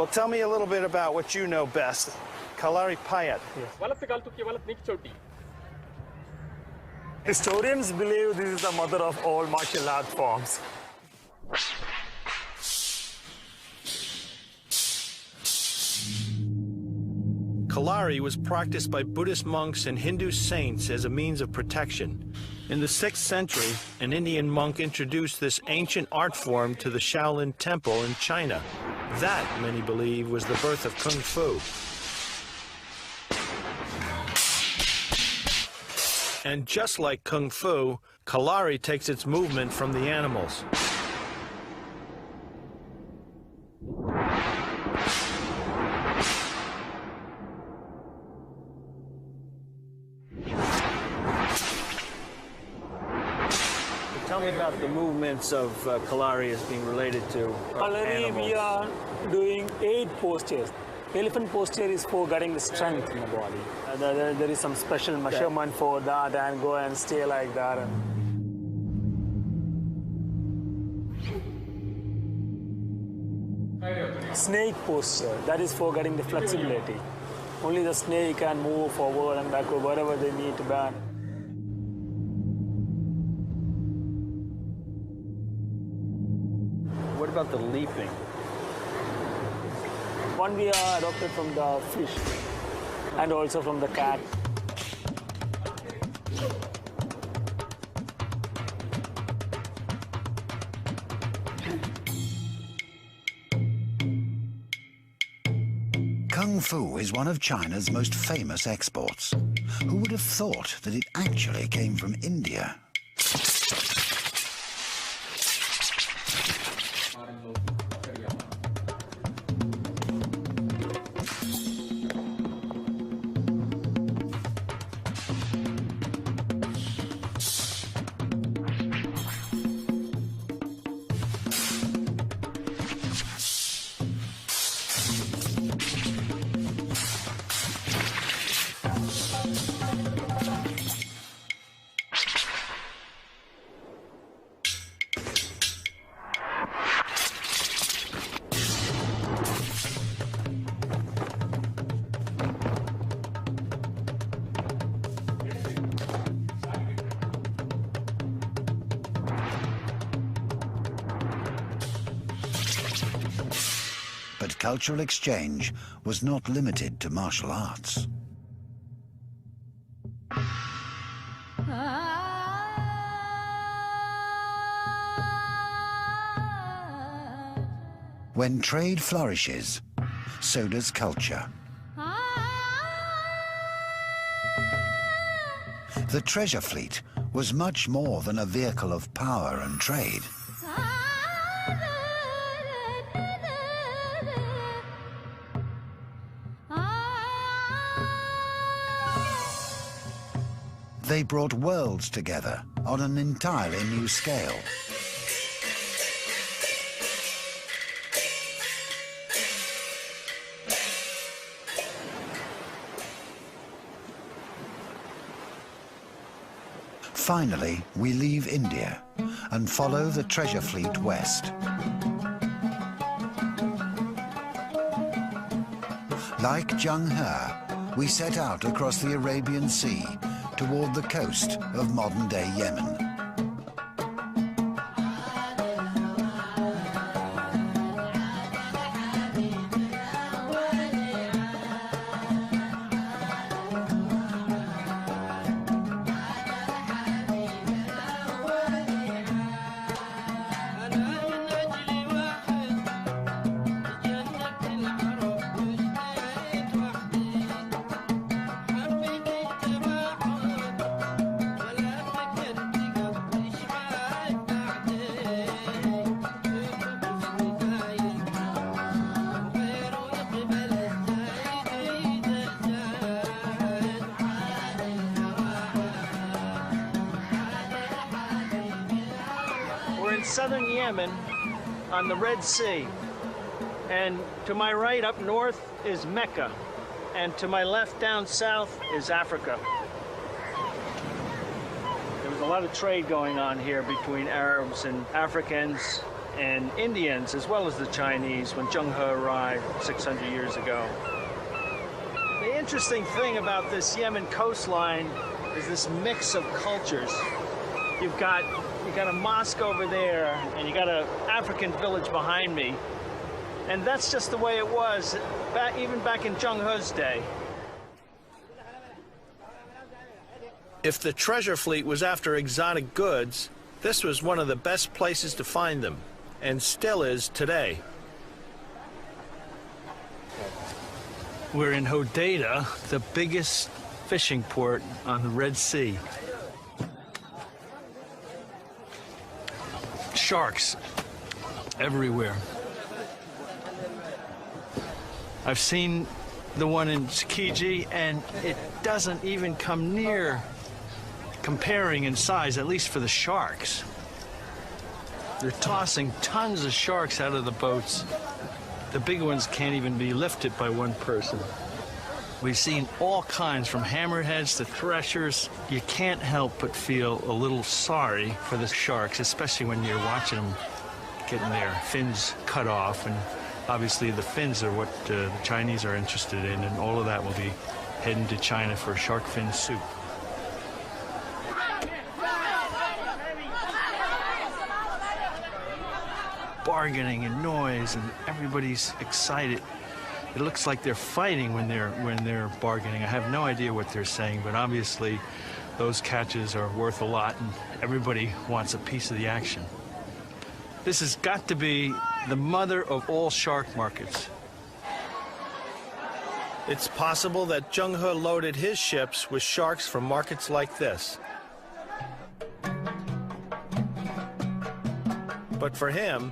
Well, tell me a little bit about what you know best. Kalari Payat. Historians believe this is the mother of all martial art forms. Kalari was practiced by Buddhist monks and Hindu saints as a means of protection. In the 6th century, an Indian monk introduced this ancient art form to the Shaolin Temple in China. That, many believe, was the birth of Kung Fu. And just like Kung Fu, Kalari takes its movement from the animals. Tell me about the movements of Kalari as being related to Kalari, we are doing 8 postures. Elephant posture is for getting the strength in the body. There is some special measurement for that, and go and stay like that. Snake posture, that is for getting the flexibility. Only the snake can move forward and backward, wherever they need to bend. What about the leaping? One we are adopted from the fish and also from the cat. Kung Fu is one of China's most famous exports. Who would have thought that it actually came from India? But cultural exchange was not limited to martial arts. When trade flourishes, so does culture. The treasure fleet was much more than a vehicle of power and trade. They brought worlds together on an entirely new scale. Finally, we leave India and follow the treasure fleet west. Like Zheng He, we set out across the Arabian Sea toward the coast of modern-day Yemen. Southern Yemen on the Red Sea, and to my right up north is Mecca, and to my left down south is Africa. There was a lot of trade going on here between Arabs and Africans and Indians, as well as the Chinese, when Zheng He arrived 600 years ago. The interesting thing about this Yemen coastline is this mix of cultures. You got a mosque over there, and you got an African village behind me, and that's just the way it was, even back in Zheng He's day. If the treasure fleet was after exotic goods, this was one of the best places to find them, and still is today. We're in Hodeida, the biggest fishing port on the Red Sea. Sharks everywhere. I've seen the one in Tsukiji, and it doesn't even come near comparing in size, at least for the sharks. They're tossing tons of sharks out of the boats. The big ones can't even be lifted by one person. We've seen all kinds, from hammerheads to threshers. You can't help but feel a little sorry for the sharks, especially when you're watching them getting their fins cut off. And obviously the fins are what the Chinese are interested in, and all of that will be heading to China for shark fin soup. Bargaining and noise, and everybody's excited. It looks like they're fighting when they're bargaining. I have no idea what they're saying, but obviously those catches are worth a lot, and everybody wants a piece of the action. This has got to be the mother of all shark markets. It's possible that Zheng He loaded his ships with sharks from markets like this. But for him,